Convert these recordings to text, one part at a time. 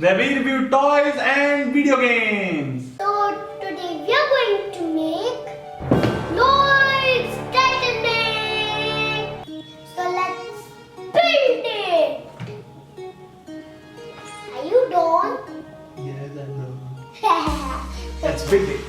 where we review toys and video games. So today we are going to make Lloyd's Titan Mech. So let's build it. Are you done? Yes, I know. Let's build it.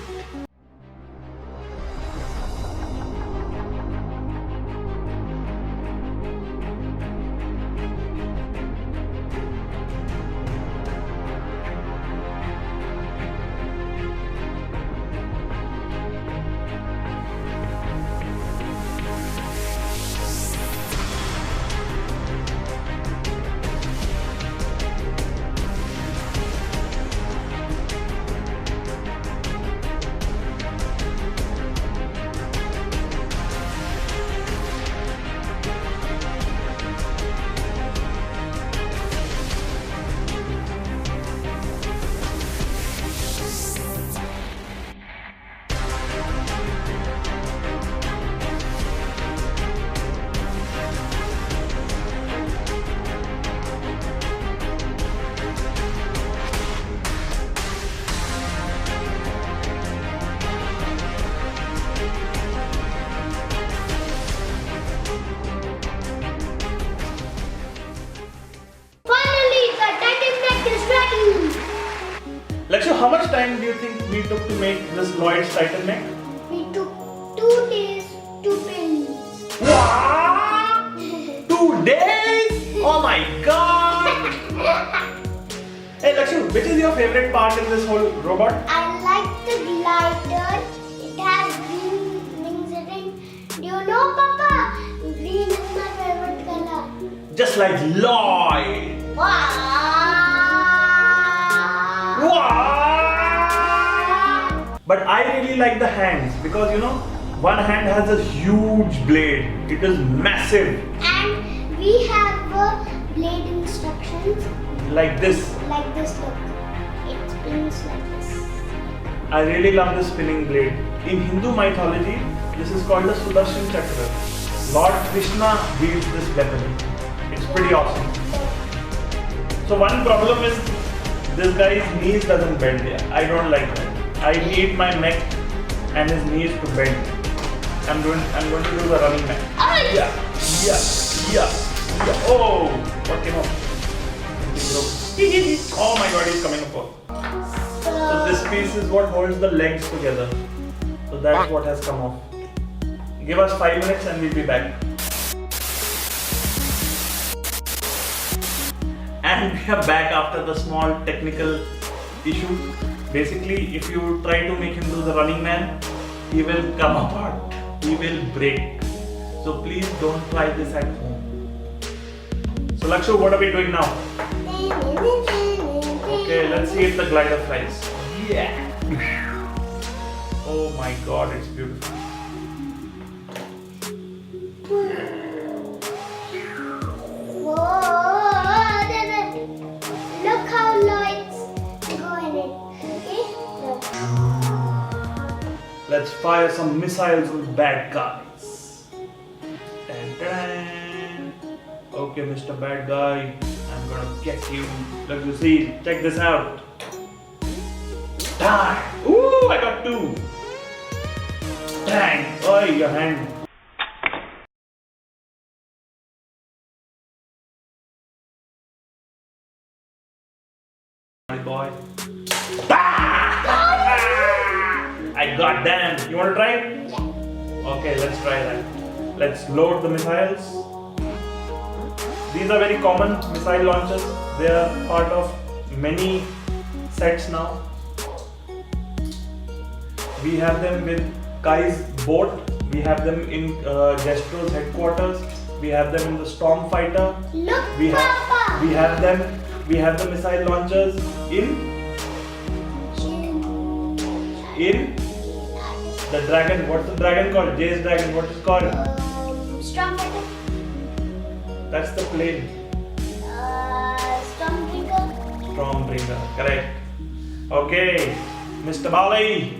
Lakshu, how much time do you think we took to make this Lloyd's Titan Mech? We took 2 days to build. What? 2 days? Oh my god! Hey Lakshu, which is your favorite part in this whole robot? I like the glider. It has green wings in it. Do you know, Papa? Green is my favorite color. Just like Lloyd. Wow! But I really like the hands because you know, one hand has a huge blade. It is massive. And we have blade instructions. Like this. Like this, look. It spins like this. I really love the spinning blade. In Hindu mythology, this is called the Sudarshan Chakra. Lord Krishna wields this weapon. It's pretty awesome. So one problem is this guy's knees doesn't bend here. I don't like that. I need my mech and his knees to bend. I'm going to do the running mech. Yeah. Oh, what came up? Oh my god, he's coming up. So this piece is what holds the legs together. So that's what has come off. Give us 5 minutes and we'll be back. And we are back after the small technical issue. Basically, if you try to make him do the running man, he will come apart. He will break. So please don't try this at home. So Lakshu, what are we doing now? Okay, let's see if the glider flies. Yeah. Oh my god, it's beautiful. Look how Lloyd's go in it. Okay? Look. Let's fire some missiles with bad guys. Dun, dun. Okay, Mr. Bad Guy, I'm gonna get you. Let me see. Check this out. Die! Ooh, I got 2. Dang! Oh, your hand. My boy. I got them. You want to try it? Yeah. Okay, let's try that. Let's load the missiles. These are very common missile launchers. They are part of many sets now. We have them with Kai's boat. We have them in Gestro's headquarters. We have them in the Storm Fighter. Look, We Papa. have the missile launchers in the dragon. What's the dragon called? Jay's dragon. What is it called? Storm Fighter. That's the plane. Stormbringer. Correct. Okay, Mr. Bali,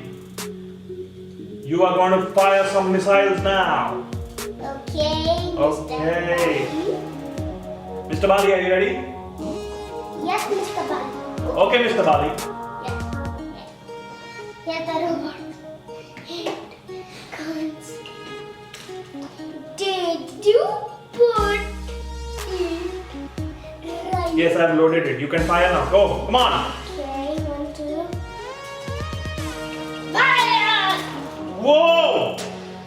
you are going to fire some missiles now. Okay. Okay. Mr. Bali, are you ready? Yes, Mr. Bali. Okay, Mr. Bali. Yeah, the robot. Did you put it right? Yes, I've loaded it. You can fire now. Go. Come on. Okay, 1, 2. Fire! Whoa!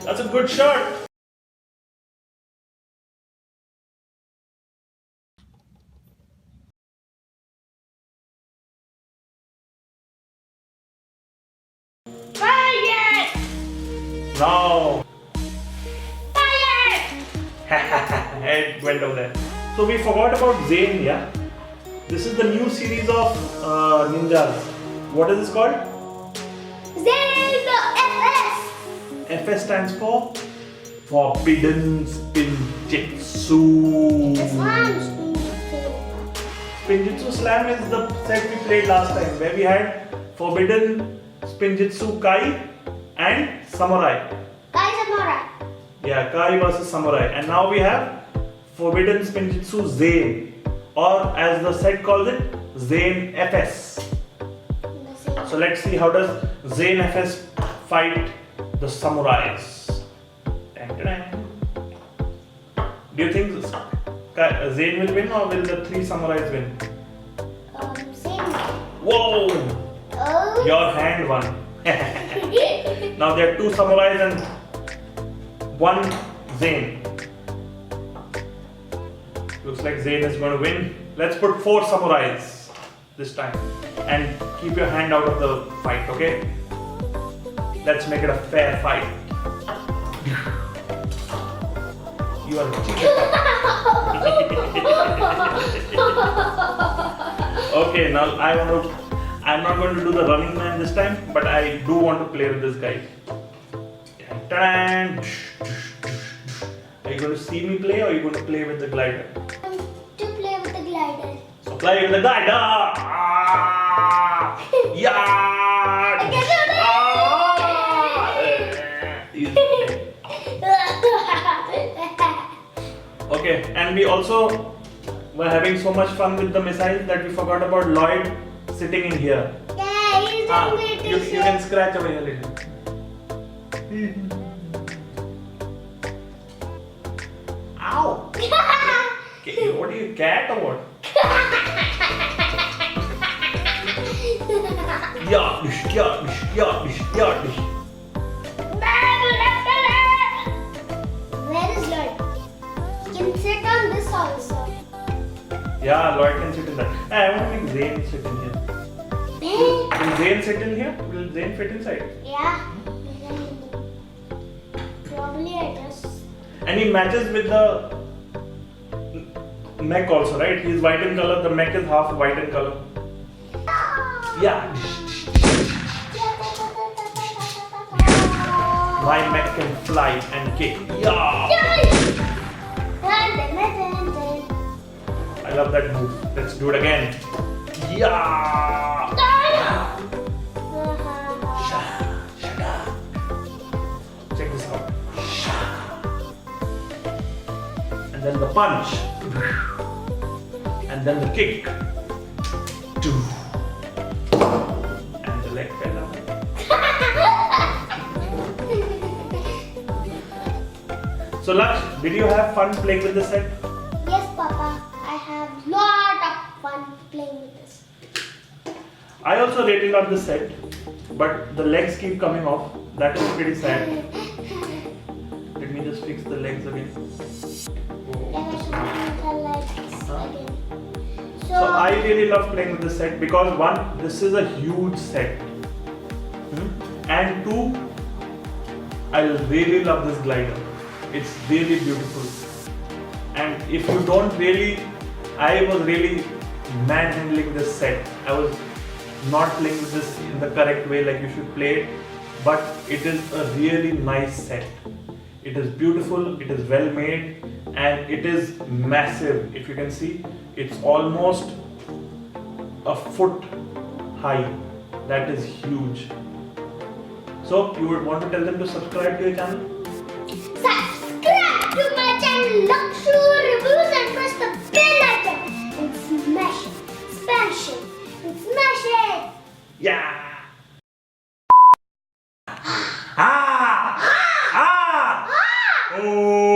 That's a good shot. Fire! Now. Fire! It went over there. So we forgot about Zane, yeah? This is the new series of ninjas. What is this called? Lego FS! FS stands for Forbidden Spinjitzu. This one's Spinjitzu Slam is the set we played last time, where we had Forbidden Spinjitzu Kai and Samurai. Kai Samurai. Yeah, Kai versus Samurai. And now we have Forbidden Spinjitzu Zane, or as the set calls it, Zane FS. So let's see how does Zane FS fight the samurais. Do you think Zane will win, or will the 3 samurais win? Same. Whoa! Oh. Your hand won. Now there are 2 samurais and 1 Zane. Looks like Zane is going to win. Let's put 4 samurais this time. And keep your hand out of the fight, okay? Let's make it a fair fight. You are Okay, now I'm not going to do the running man this time, but I do want to play with this guy. Are you going to see me play, or are you going to play with the glider? To play with the glider. So play with the glider! Yeah! Okay, and we also were having so much fun with the missiles that we forgot about Lloyd sitting in here. Yeah, he's You can scratch away a little. Ow! What are you, cat or what? Yeah. Where is Lloyd? He can sit on this also. Yeah, Lloyd can sit in that. I want to make Zane sit in here. Will Zane sit in here? Will Zane fit inside? Yeah. Probably I just. And he matches with the mech also, right? He's white in color, the mech is half white in color. Yeah. My mech can fly and kick. Yeah. I love that move. Let's do it again. Yeah. Check this out. And then the punch. And then the kick. And the leg fell out. So Laksh, did you have fun playing with the set? Yes, Papa. I have lot of fun playing with this. I also really love the set, but the legs keep coming off. That is pretty sad. Let me just fix the legs again. So I really love playing with the set because 1, this is a huge set, and 2, I really love this glider. It's really beautiful, and if you don't really, I was really manhandling this set. I was not playing with this in the correct way like you should play it, but it is a really nice set. It is beautiful, it is well made, and it is massive. If you can see, it's almost a foot high. That is huge. So you would want to tell them to subscribe to your channel? Subscribe to my channel Luxury Reviews and press the bell icon and smash it, Oh.